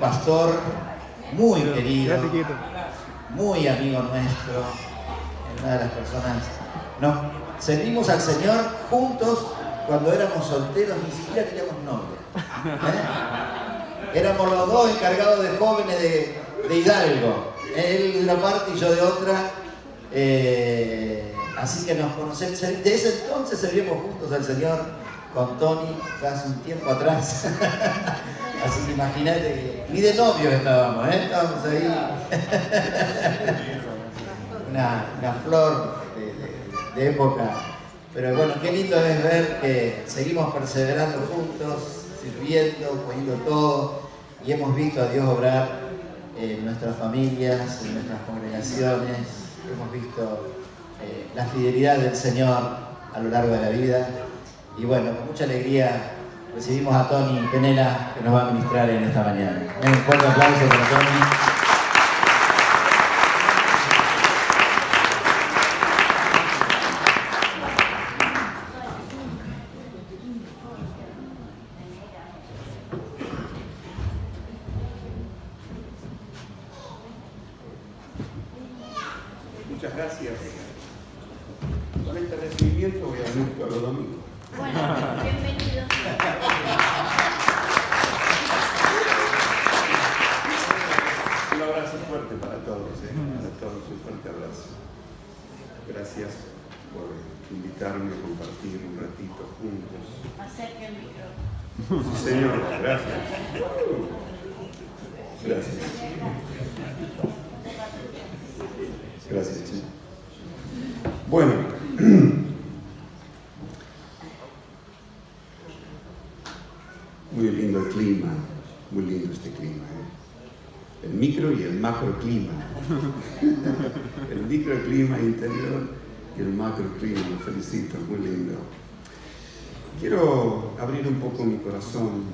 pastor muy querido, muy amigo nuestro, una de las personas. Nos servimos al Señor juntos cuando éramos solteros, ni siquiera teníamos novia. Éramos los dos encargados de jóvenes de Hidalgo, él de una parte y yo de otra. Así que nos conocemos. De ese entonces servimos juntos al Señor con Tony, ya hace un tiempo atrás. Así que imagínate que ni de novios estábamos, estábamos ahí. una flor de época. Pero bueno, qué lindo es ver que seguimos perseverando juntos, sirviendo, poniendo todo, y hemos visto a Dios obrar en nuestras familias, en nuestras congregaciones. Hemos visto la fidelidad del Señor a lo largo de la vida. Y bueno, con mucha alegría recibimos a Tony Penela, que nos va a ministrar en esta mañana. Un fuerte aplauso para Tony. Muchas gracias. Con este recibimiento voy a venir todos los domingos. Bueno, bienvenido. Un abrazo fuerte para todos, para todos un fuerte abrazo. Gracias por invitarme a compartir un ratito juntos. Acerque el micrófono. Sí, señor, gracias. Gracias. Gracias, chico. Bueno, muy lindo el clima, muy lindo este clima, el micro y el macroclima. El microclima interior y el macroclima, lo felicito, muy lindo. Quiero abrir un poco mi corazón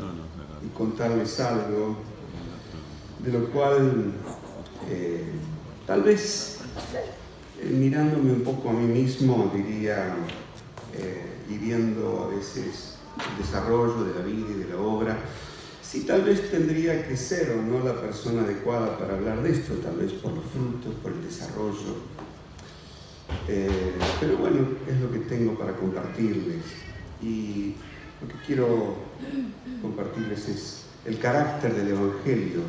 y contarles algo de lo cual tal vez mirándome un poco a mí mismo, diría, y viendo a veces el desarrollo de la vida y de la obra, sí, tal vez tendría que ser o no la persona adecuada para hablar de esto, tal vez por los frutos, por el desarrollo. Pero bueno, es lo que tengo para compartirles. Y lo que quiero compartirles es el carácter del Evangelio,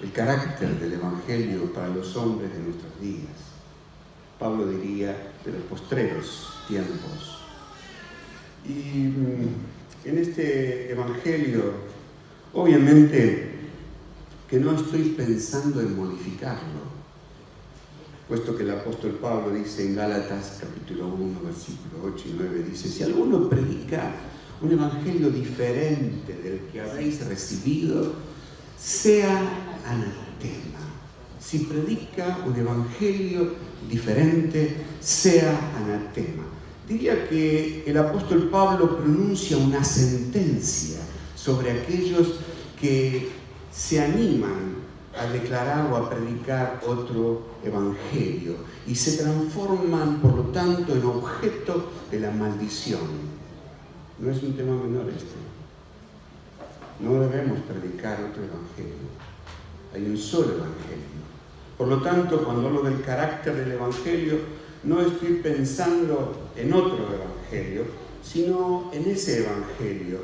el carácter del Evangelio para los hombres de nuestros días. Pablo diría de los postreros tiempos. Y en este Evangelio, obviamente que no estoy pensando en modificarlo, puesto que el apóstol Pablo dice en Gálatas capítulo 1, versículos 8 y 9, dice: si alguno predica un evangelio diferente del que habéis recibido, sea anatema. Si predica un evangelio diferente, sea anatema. Diría que el apóstol Pablo pronuncia una sentencia sobre aquellos que se animan a declarar o a predicar otro evangelio y se transforman, por lo tanto, en objeto de la maldición. No es un tema menor este. No debemos predicar otro evangelio. Hay un solo evangelio. Por lo tanto, cuando hablo del carácter del evangelio, no estoy pensando en otro evangelio, sino en ese evangelio.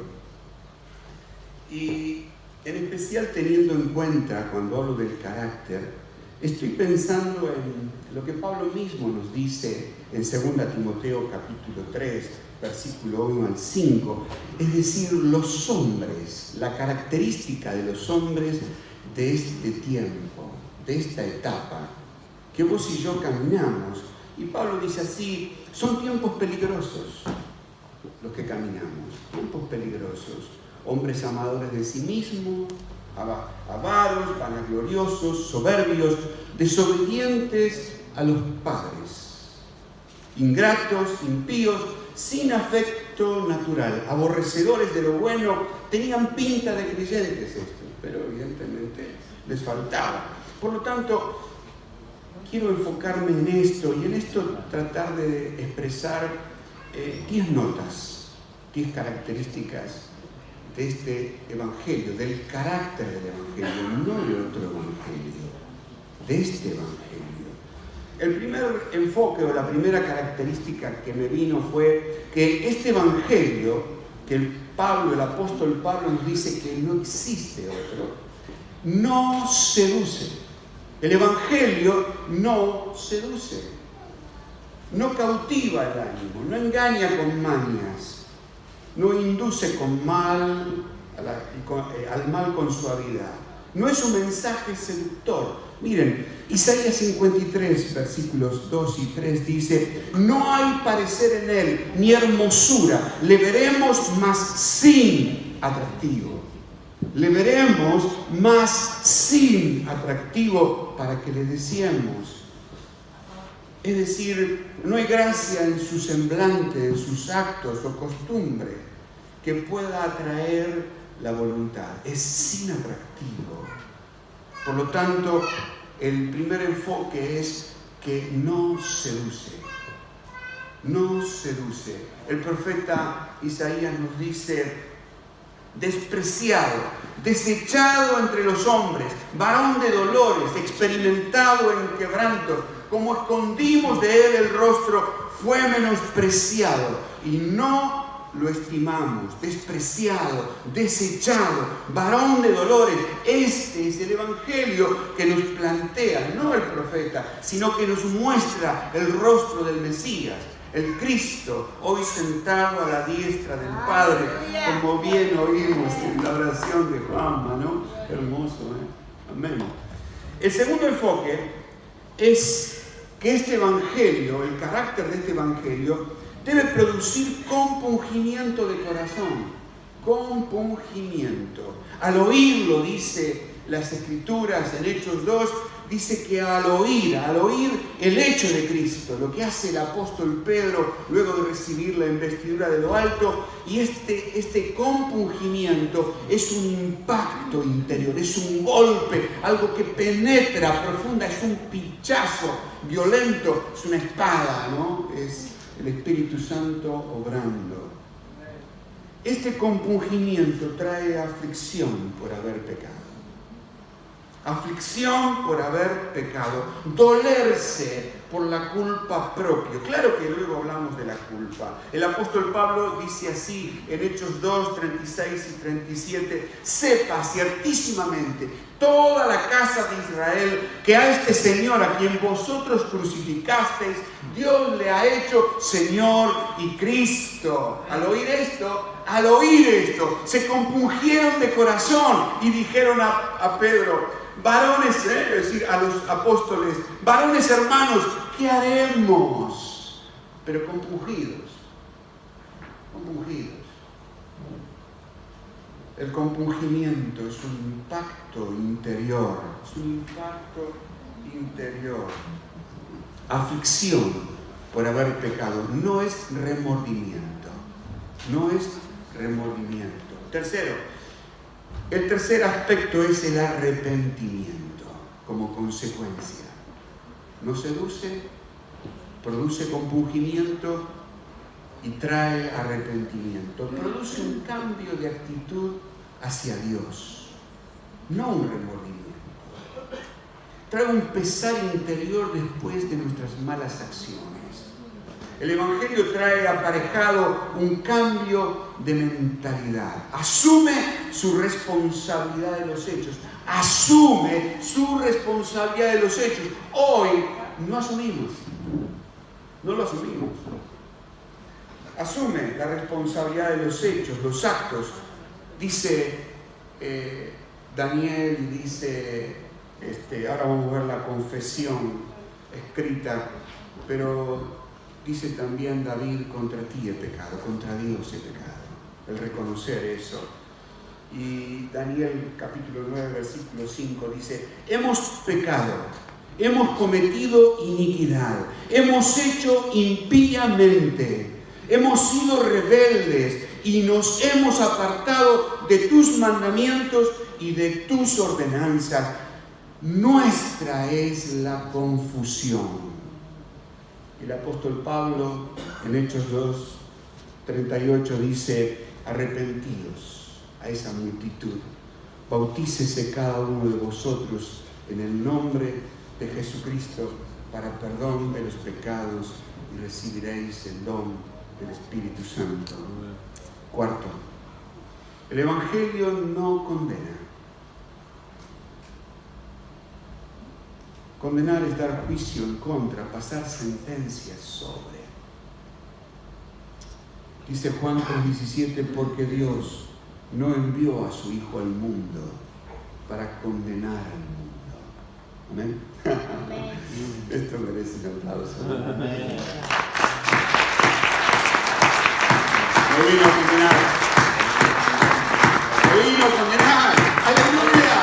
Y en especial teniendo en cuenta, cuando hablo del carácter, estoy pensando en lo que Pablo mismo nos dice en 2 Timoteo capítulo 3, versículo 1 al 5, es decir, los hombres, la característica de los hombres de este tiempo, de esta etapa, que vos y yo caminamos. Y Pablo dice así: son tiempos peligrosos los que caminamos, tiempos peligrosos. Hombres amadores de sí mismos, avaros, vanagloriosos, soberbios, desobedientes a los padres, ingratos, impíos, sin afecto natural, aborrecedores de lo bueno. Tenían pinta de creyentes estos, pero evidentemente les faltaba. Por lo tanto, quiero enfocarme en esto y en esto tratar de expresar 10 notas, 10 características de este evangelio, del carácter del evangelio, no de otro evangelio, de este evangelio. El primer enfoque o la primera característica que me vino fue que este evangelio, que el apóstol Pablo nos dice que no existe otro, no seduce. El evangelio no seduce, no cautiva el ánimo, no engaña con mañas, no induce al mal con suavidad. No es un mensaje seductor. Miren, Isaías 53, versículos 2 y 3 dice: no hay parecer en él, ni hermosura, le veremos mas sin atractivo. Le veremos más sin atractivo para que le deseemos. Es decir, no hay gracia en su semblante, en sus actos o costumbre que pueda atraer la voluntad. Es sin atractivo. Por lo tanto, el primer enfoque es que no seduce. No seduce. El profeta Isaías nos dice: despreciado, desechado entre los hombres, varón de dolores, experimentado en quebranto, como escondimos de él el rostro, fue menospreciado y no lo estimamos. Despreciado, desechado, varón de dolores. Este es el evangelio que nos plantea, no el profeta, sino que nos muestra el rostro del Mesías, el Cristo, hoy sentado a la diestra del Padre, como bien oímos en la oración de Juanma, ¿no? Hermoso, ¿eh? Amén. El segundo enfoque es que este evangelio, el carácter de este evangelio, debe producir compungimiento de corazón. Compungimiento. Al oírlo, dice las Escrituras en Hechos 2, dice que al oír el hecho de Cristo, lo que hace el apóstol Pedro luego de recibir la investidura de lo alto, y este compungimiento es un impacto interior, es un golpe, algo que penetra profunda, es un pinchazo violento, es una espada, ¿no? Es el Espíritu Santo obrando. Este compungimiento trae aflicción por haber pecado. Aflicción por haber pecado, dolerse por la culpa propia. Claro que luego hablamos de la culpa. El apóstol Pablo dice así en Hechos 2, 36 y 37: sepa ciertísimamente toda la casa de Israel que a este Señor a quien vosotros crucificasteis, Dios le ha hecho Señor y Cristo. Al oír esto, se compungieron de corazón y dijeron a Pedro: varones, es decir, a los apóstoles, varones hermanos, ¿qué haremos? Pero compungidos. El compungimiento es un impacto interior. Aflicción por haber pecado. No es remordimiento. Tercero, el tercer aspecto es el arrepentimiento como consecuencia. No seduce, produce compungimiento y trae arrepentimiento. Produce un cambio de actitud hacia Dios, no un remordimiento. Trae un pesar interior después de nuestras malas acciones. El Evangelio trae aparejado un cambio de mentalidad. Asume su responsabilidad de los hechos. Hoy no asumimos. No lo asumimos. Asume la responsabilidad de los hechos, los actos. Dice Daniel y dice, ahora vamos a ver la confesión escrita, pero dice también David: contra ti he pecado, contra Dios he pecado. El reconocer eso. Y Daniel capítulo 9 versículo 5 dice: hemos pecado, hemos cometido iniquidad, hemos hecho impíamente, hemos sido rebeldes y nos hemos apartado de tus mandamientos y de tus ordenanzas. Nuestra es la confusión. El apóstol Pablo en Hechos 2, 38 dice: arrepentidos, a esa multitud. Bautícese cada uno de vosotros en el nombre de Jesucristo para perdón de los pecados y recibiréis el don del Espíritu Santo. Cuarto, el Evangelio no condena. Condenar es dar juicio en contra, pasar sentencia sobre. Dice Juan 3:17, porque Dios no envió a su Hijo al mundo para condenar al mundo. ¿Amén? Amén. Esto merece un aplauso. Amén. No vino a condenar. No vino a condenar. ¡Aleluya!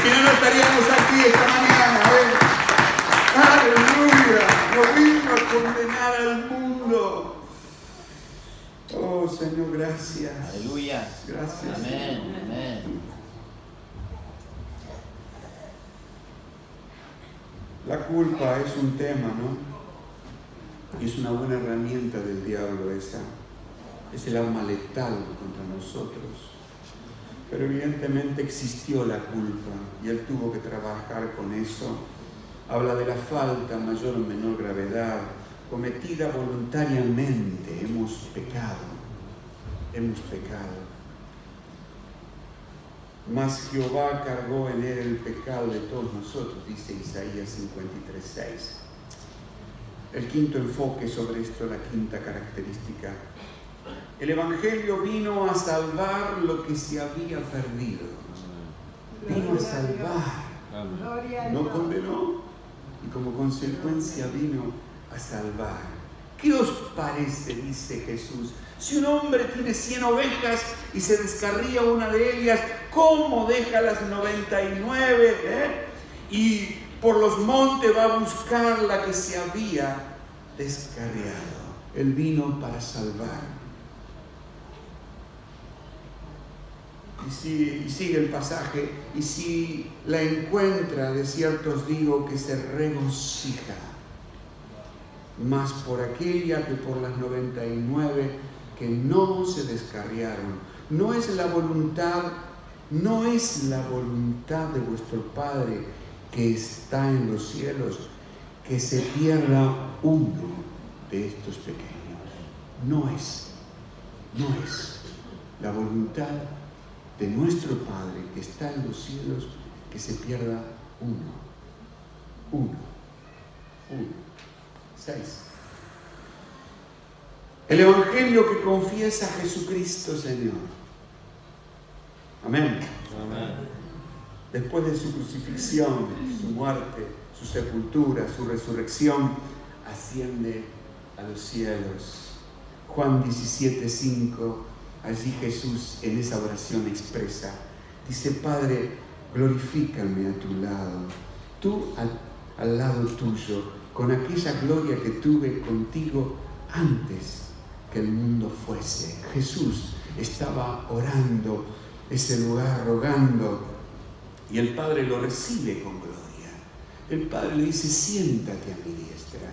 Si no, no estaríamos aquí esta mañana. ¡Aleluya! No vino a condenar al mundo. Oh, Señor, gracias. Aleluya. Gracias. Amén. Amén. La culpa es un tema, ¿no? Y es una buena herramienta del diablo esa. Es el arma letal contra nosotros. Pero evidentemente existió la culpa y él tuvo que trabajar con eso. Habla de la falta, mayor o menor gravedad, cometida voluntariamente. Hemos pecado. Hemos pecado. Mas Jehová cargó en él el pecado de todos nosotros, dice Isaías 53:6. El quinto enfoque sobre esto, la quinta característica. El Evangelio vino a salvar lo que se había perdido. Vino a salvar. No condenó y como consecuencia vino a salvar. ¿Qué os parece? Dice Jesús. Si un hombre tiene 100 ovejas y se descarría una de ellas, ¿cómo deja las 99? Y por los montes va a buscar la que se había descarriado. Él vino para salvar. Y sigue el pasaje, y si la encuentra, de cierto os digo que se regocija, más por aquella que por las 99 que no se descarriaron. No es la voluntad de vuestro Padre que está en los cielos que se pierda uno de estos pequeños. No es la voluntad de nuestro Padre que está en los cielos que se pierda uno. 6. El Evangelio que confiesa a Jesucristo Señor. Amén. Amén. Después de su crucifixión, su muerte, su sepultura, su resurrección, asciende a los cielos. Juan 17:5, allí Jesús en esa oración expresa, dice: Padre, glorifícame a tu lado, tú al lado tuyo, con aquella gloria que tuve contigo antes que el mundo fuese. Jesús estaba orando ese lugar, rogando, y el Padre lo recibe con gloria. El Padre le dice: siéntate a mi diestra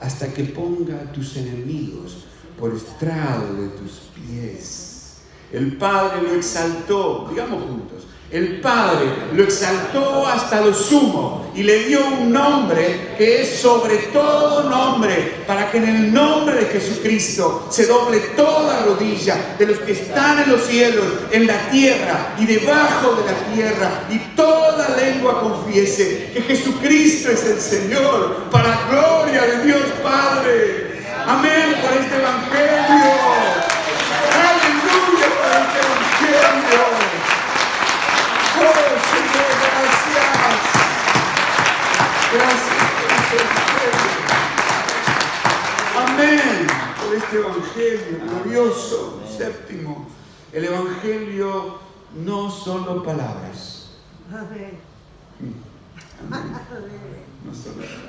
hasta que ponga a tus enemigos por estrado de tus pies. El Padre lo exaltó, digamos juntos, el Padre lo exaltó hasta lo sumo y le dio un nombre que es sobre todo nombre, para que en el nombre de Jesucristo se doble toda rodilla de los que están en los cielos, en la tierra y debajo de la tierra, y toda lengua confiese que Jesucristo es el Señor, para gloria de Dios Padre. Amén por este Evangelio. Aleluya por este Evangelio. Oh, Señor, gracias. Gracias por este Evangelio. Amén por este Evangelio glorioso. Séptimo, el Evangelio no solo palabras. Amén. Amén. No solo palabras.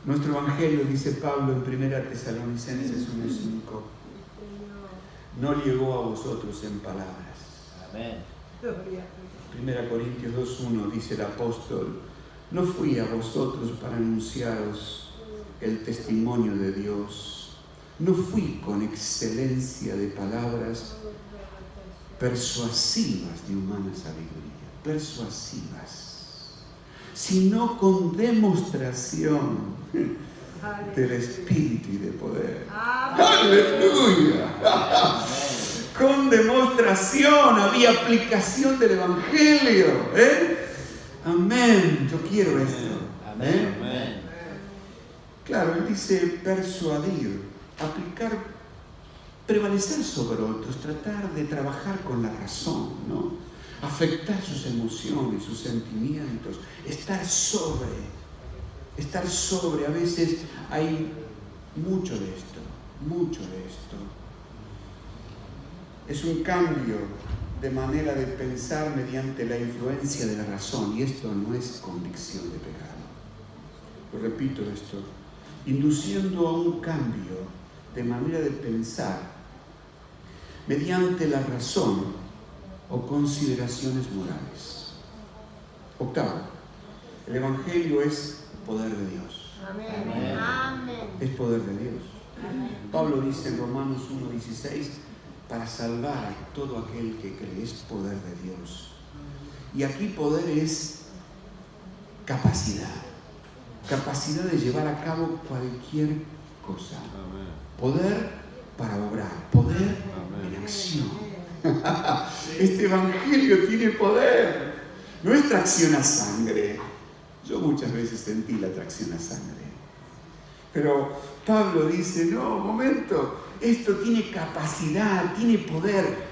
Nuestro Evangelio, dice Pablo en 1 Tesalonicenses 1:5, no llegó a vosotros en palabras. Amén. 1 Corintios 2:1 dice el apóstol: no fui a vosotros para anunciaros el testimonio de Dios, no fui con excelencia de palabras, persuasivas de humana sabiduría, persuasivas, sino con demostración del Espíritu y de poder. ¡Aleluya! Con demostración, había aplicación del Evangelio. Amén. Yo quiero esto. Amén. Claro, él dice persuadir, aplicar, prevalecer sobre otros, tratar de trabajar con la razón, ¿no? Afectar sus emociones, sus sentimientos, estar sobre. A veces hay mucho de esto. Es un cambio de manera de pensar mediante la influencia de la razón, y esto no es convicción de pecado. Lo repito esto, induciendo a un cambio de manera de pensar mediante la razón o consideraciones morales. Octavo, el Evangelio es poder de Dios. Amén. Es poder de Dios. Amén. Pablo dice en Romanos 1:16, para salvar a todo aquel que cree, es poder de Dios. Y aquí poder es capacidad de llevar a cabo cualquier cosa. Poder para obrar, poder en acción. Este Evangelio tiene poder. No es tracción a sangre. Yo muchas veces sentí la tracción a sangre. Pero Pablo dice, no, momento, esto tiene capacidad, tiene poder.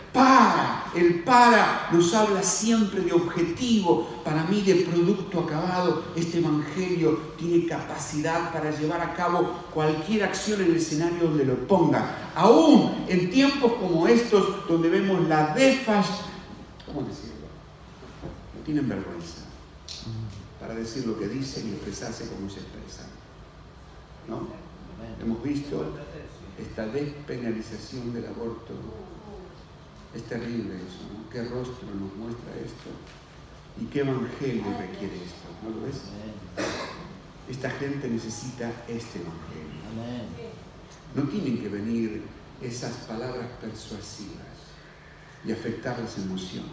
El para nos habla siempre de objetivo, para mí de producto acabado. Este Evangelio tiene capacidad para llevar a cabo cualquier acción en el escenario donde lo ponga. Aún en tiempos como estos, donde vemos la ¿cómo decirlo? No tienen vergüenza para decir lo que dicen y expresarse como se expresan, ¿no? Hemos visto esta despenalización del aborto. Es terrible eso, ¿no? ¿Qué rostro nos muestra esto? ¿Y qué evangelio requiere esto? ¿No lo ves? Esta gente necesita este evangelio. No tienen que venir esas palabras persuasivas y afectar las emociones.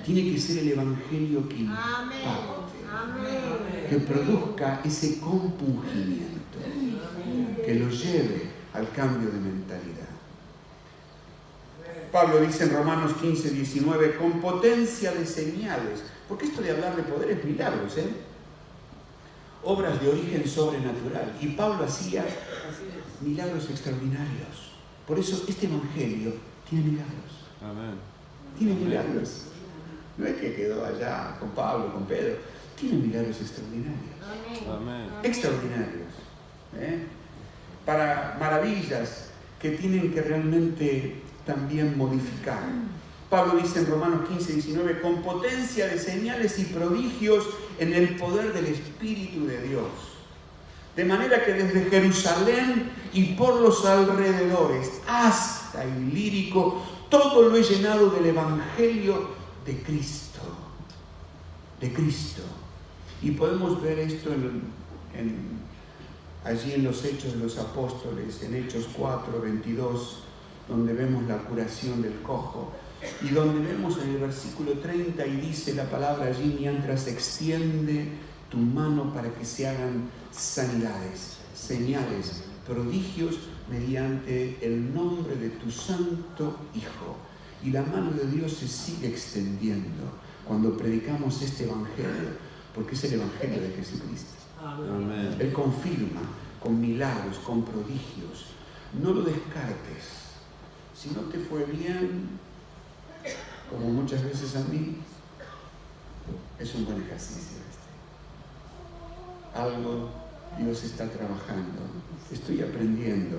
Tiene que ser el evangelio que impacte, que produzca ese compungimiento, que lo lleve al cambio de mentalidad. Pablo dice en Romanos 15:19, con potencia de señales, porque esto de hablar de poder es milagros, obras de origen sobrenatural, y Pablo hacía milagros extraordinarios. Por eso este evangelio tiene milagros. Amén. Tiene milagros. No es que quedó allá con Pablo, con Pedro, tiene milagros extraordinarios. Amén. Extraordinarios. Para maravillas que tienen que realmente también modificar. Pablo dice en Romanos 15:19, con potencia de señales y prodigios en el poder del Espíritu de Dios. De manera que desde Jerusalén y por los alrededores hasta Ilírico, todo lo he llenado del Evangelio de Cristo. De Cristo. Y podemos ver esto allí en los Hechos de los Apóstoles, en Hechos 4:22, donde vemos la curación del cojo, y donde vemos en el versículo 30 y dice la palabra allí, mientras extiende tu mano para que se hagan sanidades, señales, prodigios mediante el nombre de tu santo Hijo. Y la mano de Dios se sigue extendiendo cuando predicamos este evangelio, porque es el evangelio de Jesucristo. Amén. Él confirma con milagros, con prodigios. No lo descartes. Si no te fue bien, como muchas veces a mí, es un buen ejercicio Algo Dios está trabajando. Estoy aprendiendo.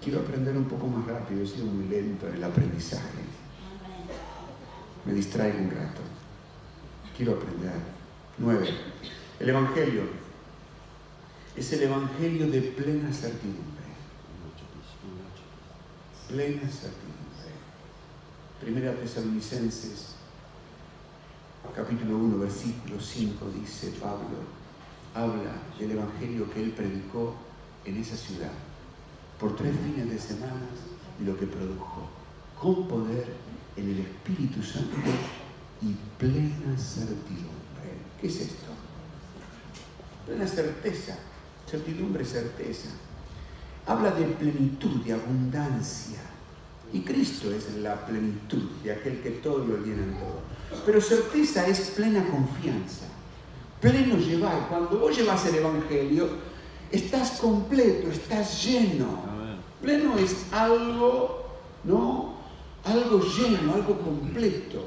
Quiero aprender un poco más rápido. He sido muy lento en el aprendizaje. Me distraigo un rato. Quiero aprender. 9. El Evangelio es el Evangelio de plena certidumbre. Plena certidumbre. Primera Tesalonicenses, capítulo 1, versículo 5, dice Pablo, habla del evangelio que él predicó en esa ciudad por 3 fines de semana y lo que produjo. con poder en el Espíritu Santo y plena certidumbre. ¿Qué es esto? Plena certeza, certidumbre, certeza. Habla de plenitud, de abundancia. Y Cristo es la plenitud de aquel que todo lo llena en todo. Pero certeza es plena confianza, pleno llevar. Cuando vos llevas el Evangelio, estás completo, estás lleno. Pleno es algo, ¿no? Algo lleno, algo completo.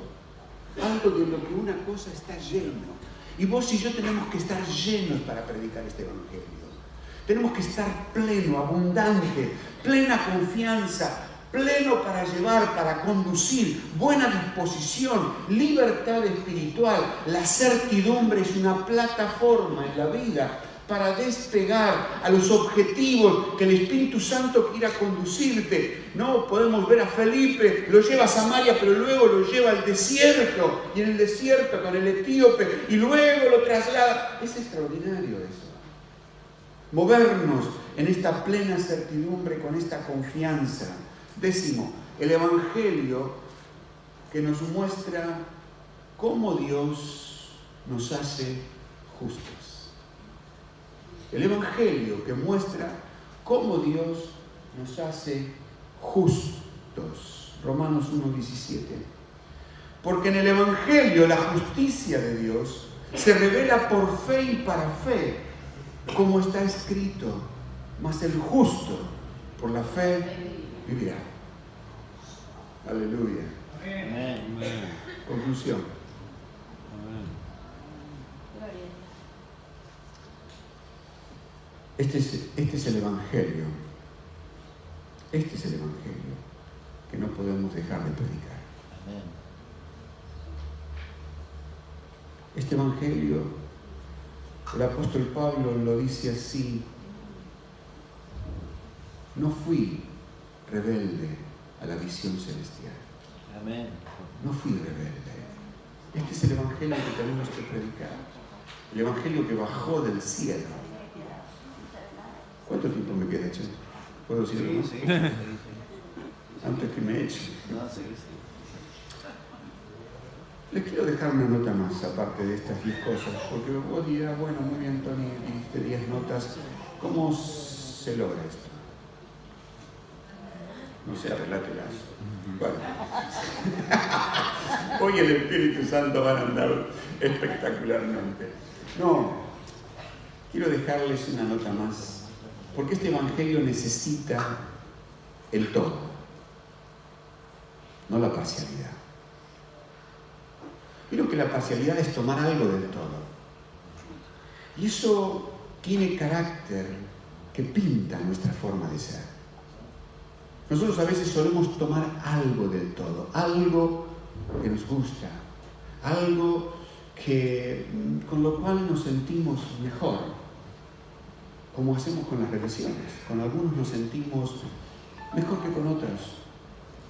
Algo de lo que una cosa está lleno. Y vos y yo tenemos que estar llenos para predicar este Evangelio. Tenemos que estar pleno, abundante, plena confianza, pleno para llevar, para conducir, buena disposición, libertad espiritual. La certidumbre es una plataforma en la vida para despegar a los objetivos que el Espíritu Santo quiera conducirte. No podemos ver a Felipe, lo lleva a Samaria, pero luego lo lleva al desierto, y en el desierto con el etíope, y luego lo traslada. Es extraordinario eso. Movernos en esta plena certidumbre, con esta confianza. 10, el Evangelio que nos muestra cómo Dios nos hace justos. El Evangelio que muestra cómo Dios nos hace justos. Romanos 1:17. Porque en el Evangelio la justicia de Dios se revela por fe y para fe, como está escrito, mas el justo por la fe vivirá. Aleluya. Amén. Conclusión. Este es el Evangelio. Este es el Evangelio que no podemos dejar de predicar. Amén. Este Evangelio, el apóstol Pablo lo dice así: no fui rebelde a la visión celestial. Amén. No fui rebelde. Este es el Evangelio que tenemos que predicar. El Evangelio que bajó del cielo. ¿Cuánto tiempo me queda, Che? ¿Puedo decirlo? Sí. Antes que me echen. No, sí. Les quiero dejar una nota más, aparte de estas 10 cosas, porque vos dirás, bueno, muy bien, Tony, diste 10 notas. ¿Cómo se logra esto? No sé, arreglátelas. Bueno. Hoy el Espíritu Santo va a andar espectacularmente. No, quiero dejarles una nota más, porque este Evangelio necesita el todo, no la parcialidad. Creo que la parcialidad es tomar algo del todo. Y eso tiene carácter que pinta nuestra forma de ser. Nosotros a veces solemos tomar algo del todo, algo que nos gusta, algo con lo cual nos sentimos mejor, como hacemos con las relaciones. Con algunos nos sentimos mejor que con otros,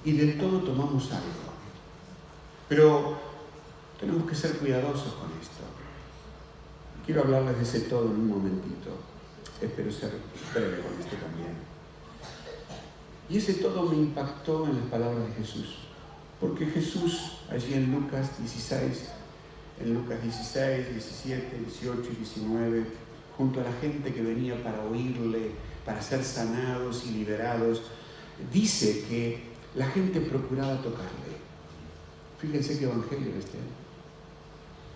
y del todo tomamos algo. Pero tenemos que ser cuidadosos con esto. Quiero hablarles de ese todo en un momentito. Espero ser breve con esto también. Y ese todo me impactó en las palabras de Jesús. Porque Jesús, allí en Lucas 16, 17, 18 y 19, junto a la gente que venía para oírle, para ser sanados y liberados, dice que la gente procuraba tocarle. Fíjense qué evangelio este.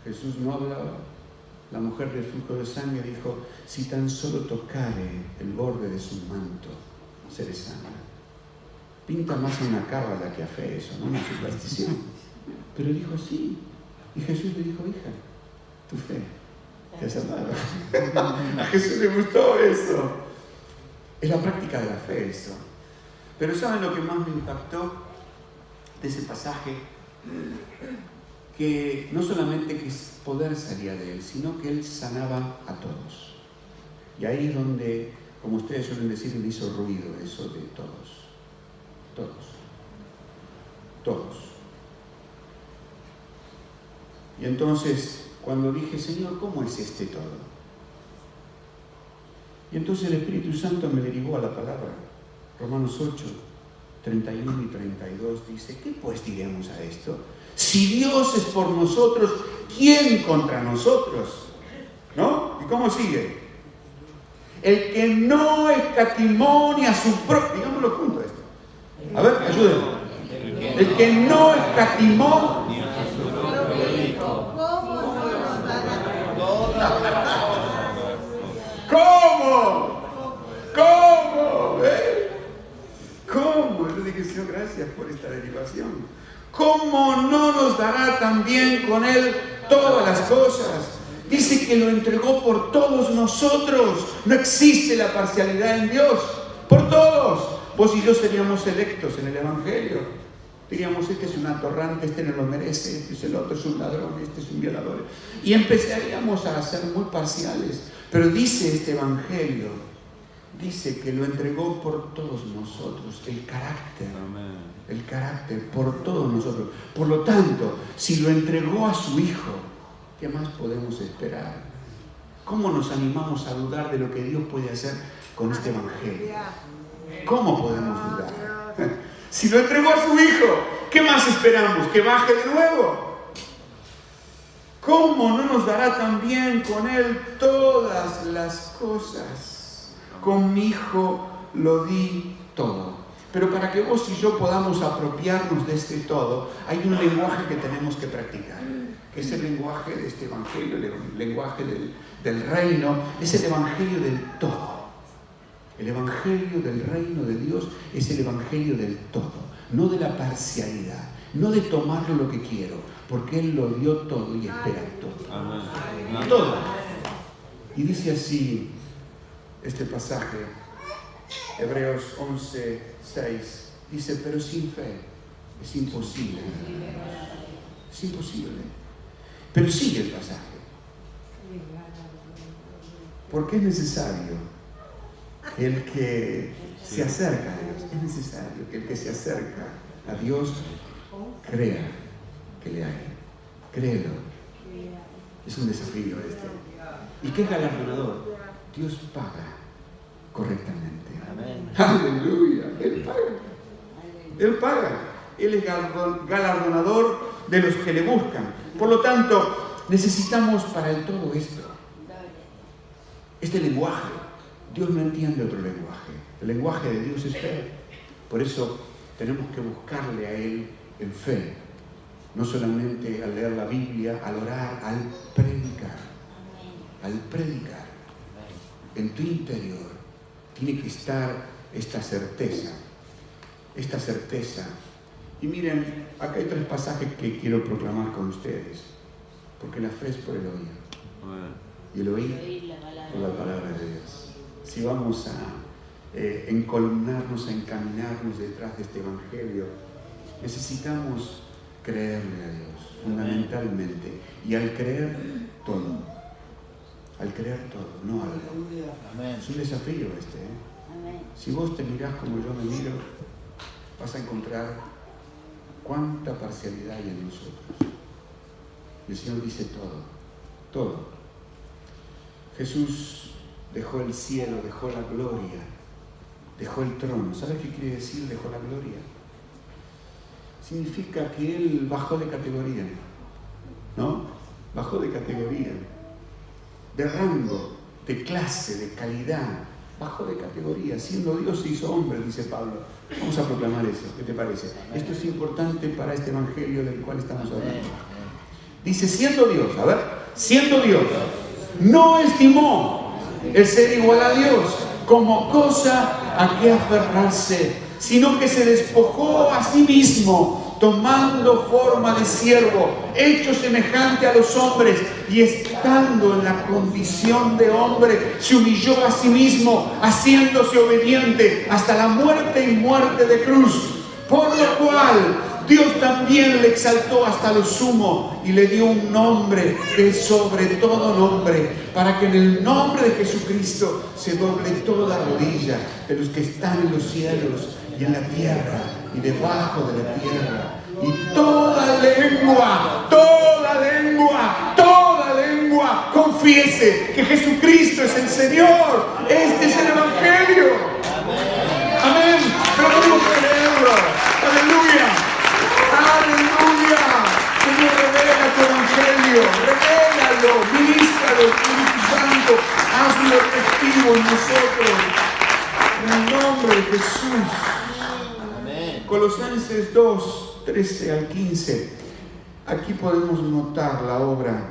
Jesús no hablaba. La mujer del flujo de sangre dijo: si tan solo tocare el borde de su manto, seré sana. Pinta más a una cábala que a fe eso, ¿no? Una superstición. Pero dijo sí. Y Jesús le dijo: hija, tu fe te ha sanado. A Jesús le gustó eso. Es la práctica de la fe eso. Pero ¿saben lo que más me impactó de ese pasaje? Que no solamente que poder salía de él, sino que él sanaba a todos. Y ahí es donde, como ustedes suelen decir, me hizo ruido eso de todos. Todos. Y entonces, cuando dije: Señor, ¿cómo es este todo? Y entonces el Espíritu Santo me derivó a la palabra, Romanos 8, 31 y 32 dice, ¿qué pues diremos a esto? Si Dios es por nosotros, ¿quién contra nosotros? ¿No? ¿Y cómo sigue? El que no escatimó ni a su propio... Digámoslo junto a esto. A ver, ayúdenme. El que no escatimó ni a su propio hijo. ¿Cómo? ¿Cómo? ¿Cómo? Yo dije, Señor, gracias por esta derivación. ¿Cómo no nos dará también con Él todas las cosas? Dice que lo entregó por todos nosotros. No existe la parcialidad en Dios. Por todos. Vos y yo seríamos electos en el Evangelio. Diríamos, este es un atorrante, este no lo merece, este es el otro, es un ladrón, este es un violador. Y empezaríamos a ser muy parciales. Pero dice este Evangelio, dice que lo entregó por todos nosotros. El carácter. Amén. El carácter por todos nosotros. Por lo tanto, si lo entregó a su Hijo, ¿qué más podemos esperar? ¿Cómo nos animamos a dudar de lo que Dios puede hacer con este Evangelio? ¿Cómo podemos dudar? Si lo entregó a su Hijo, ¿qué más esperamos? ¿Que baje de nuevo? ¿Cómo no nos dará también con Él todas las cosas? Con mi Hijo lo di todo. Pero para que vos y yo podamos apropiarnos de este todo, hay un lenguaje que tenemos que practicar, que es el lenguaje de este Evangelio, el lenguaje del reino, es el Evangelio del todo. El Evangelio del reino de Dios es el Evangelio del todo, no de la parcialidad, no de tomarlo lo que quiero, porque Él lo dio todo y espera todo. Amén. Todo. Y dice así este pasaje, Hebreos 11:6, dice, pero sin fe es imposible. Es imposible. Pero sigue el pasaje. Porque es necesario que el que se acerca a Dios, es necesario que el que se acerca a Dios crea que le hay. Créelo. Es un desafío este. ¿Y qué es galardonador? Dios paga correctamente. Amén. Aleluya. Él paga. Él paga. Él es galardonador de los que le buscan. Por lo tanto, necesitamos para el todo esto. Este lenguaje. Dios no entiende otro lenguaje. El lenguaje de Dios es fe. Por eso tenemos que buscarle a Él en fe. No solamente al leer la Biblia, al orar, al predicar. Al predicar. En tu interior tiene que estar esta certeza. Esta certeza. Y miren, acá hay 3 pasajes que quiero proclamar con ustedes. Porque la fe es por el oír. Y el oír por la palabra de Dios. Si vamos a encolumnarnos, a encaminarnos detrás de este Evangelio, necesitamos creerle a Dios, fundamentalmente. Y al creer todo, no algo. Es un desafío este. Si vos te mirás como yo me miro, vas a encontrar cuánta parcialidad hay en nosotros. Y el Señor dice todo. Jesús dejó el cielo, dejó la gloria, dejó el trono. ¿Sabes qué quiere decir dejó la gloria? Significa que Él bajó de categoría, ¿no? Bajó de categoría, de rango, de clase, de calidad. Bajó de categoría. Siendo Dios se hizo hombre, dice Pablo. Vamos a proclamar eso. ¿Qué te parece? Esto es importante para este evangelio del cual estamos hablando. Dice, siendo Dios, siendo Dios, no estimó el ser igual a Dios como cosa a que aferrarse, sino que se despojó a sí mismo, tomando forma de siervo, hecho semejante a los hombres, y estando en la condición de hombre, se humilló a sí mismo, haciéndose obediente hasta la muerte y muerte de cruz. Por lo cual Dios también le exaltó hasta lo sumo y le dio un nombre que es sobre todo nombre, para que en el nombre de Jesucristo se doble toda rodilla de los que están en los cielos y en la tierra y debajo de la tierra, y toda lengua confiese que Jesucristo es el Señor. Este es el Evangelio. Amén. Pero tenemos que leerlo. revélalo, ministralo, Espíritu Santo, hazlo efectivo en nosotros. En el nombre de Jesús. Amén. Colosenses 2, 13 al 15. Aquí podemos notar la obra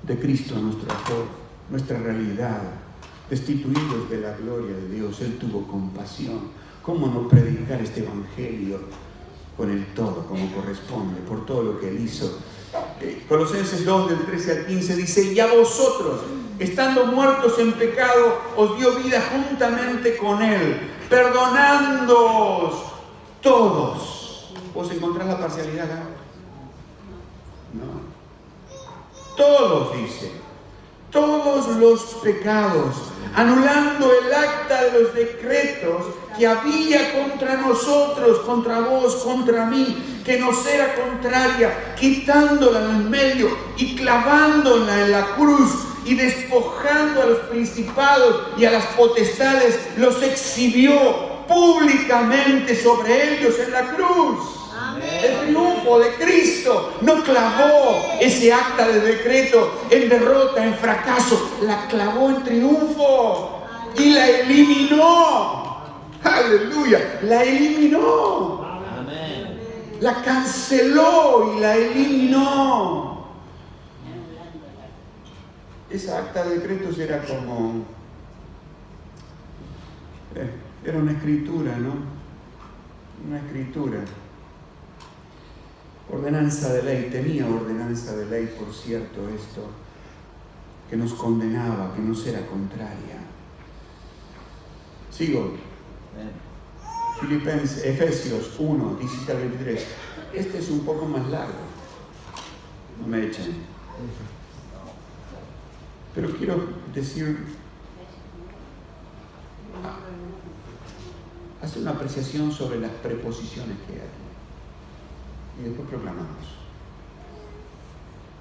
de Cristo a nuestro favor, nuestra realidad. Destituidos de la gloria de Dios, Él tuvo compasión. ¿Cómo no predicar este evangelio con el todo, como corresponde, por todo lo que Él hizo? Colosenses 2, del 13 al 15 dice: y a vosotros, estando muertos en pecado, os dio vida juntamente con Él, perdonándoos todos. ¿Vos encontrás la parcialidad acá? No. Todos, dice, todos los pecados, anulando el acta de los decretos que había contra nosotros, contra vos, contra mí, que nos era contraria, quitándola en medio y clavándola en la cruz, y despojando a los principados y a las potestades, los exhibió públicamente sobre ellos en la cruz. El triunfo de Cristo no clavó ese acta de decreto en derrota, en fracaso, la clavó en triunfo y la eliminó. Aleluya, la eliminó. Amén. La canceló y la eliminó. Esa acta de decretos era como era una escritura, ¿no? Una escritura. Ordenanza de ley, tenía ordenanza de ley, por cierto, esto, que nos condenaba, que nos era contraria. Sigo. Efesios 1, 17 al 23. Este es un poco más largo. No me echen. Pero quiero decir, hacer una apreciación sobre las preposiciones que hay aquí. Y después proclamamos.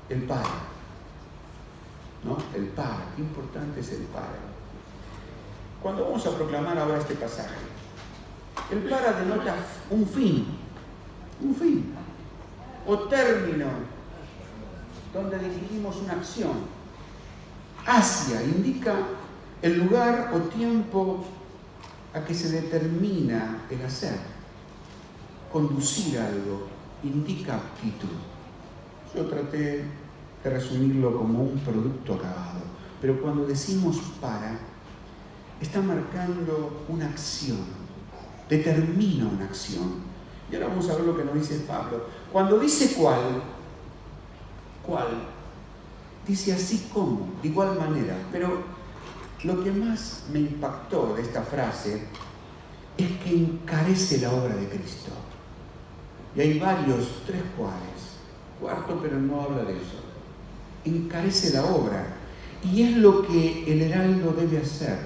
El para. ¿No? El para. Qué importante es el para. Cuando vamos a proclamar ahora este pasaje, el para denota un fin. Un fin. O término. Donde dirigimos una acción. Hacia indica el lugar o tiempo a que se determina el hacer. Conducir algo indica aptitud. Yo traté de resumirlo como un producto acabado, pero cuando decimos para, está marcando una acción, determina una acción. Y ahora vamos a ver lo que nos dice Pablo. Cuando dice cuál, dice así como, de igual manera. Pero lo que más me impactó de esta frase es que encarece la obra de Cristo. Y hay varios, 3 cuales. Cuarto, pero no habla de eso. Encarece la obra. Y es lo que el heraldo debe hacer.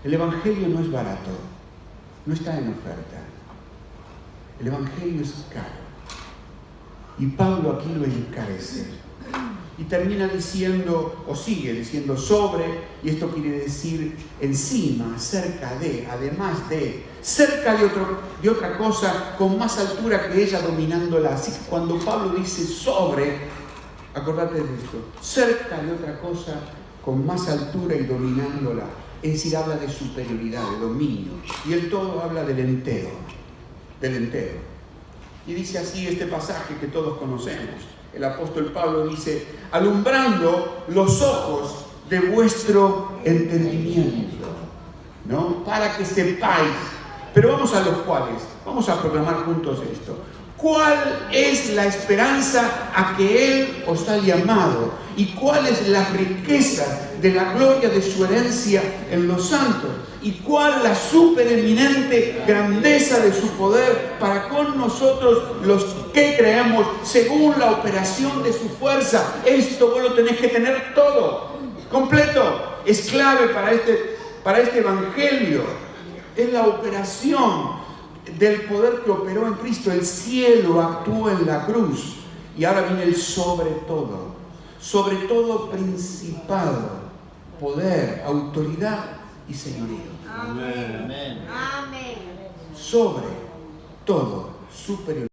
El evangelio no es barato. No está en oferta. El evangelio es caro. Y Pablo aquí lo encarece. Y termina diciendo, o sigue diciendo sobre, y esto quiere decir encima, cerca de, además de, cerca de otra cosa, con más altura que ella, dominándola. Así que cuando Pablo dice sobre, acordate de esto, cerca de otra cosa, con más altura y dominándola. Es decir, habla de superioridad, de dominio. Y el todo habla del entero, Y dice así este pasaje que todos conocemos. El apóstol Pablo dice, alumbrando los ojos de vuestro entendimiento, ¿no? Para que sepáis. Pero vamos a los cuales. Vamos a proclamar juntos esto. ¿Cuál es la esperanza a que Él os ha llamado? ¿Y cuál es la riqueza de la gloria de su herencia en los santos? ¿Y cuál la supereminente grandeza de su poder para con nosotros los que creemos según la operación de su fuerza? Esto vos lo tenés que tener todo, completo. Es clave para este evangelio. Es la operación del poder que operó en Cristo. El cielo actuó en la cruz. Y ahora viene el sobre todo principado, poder, autoridad y señorío. Amén. Amén. Amén. Sobre todo superior.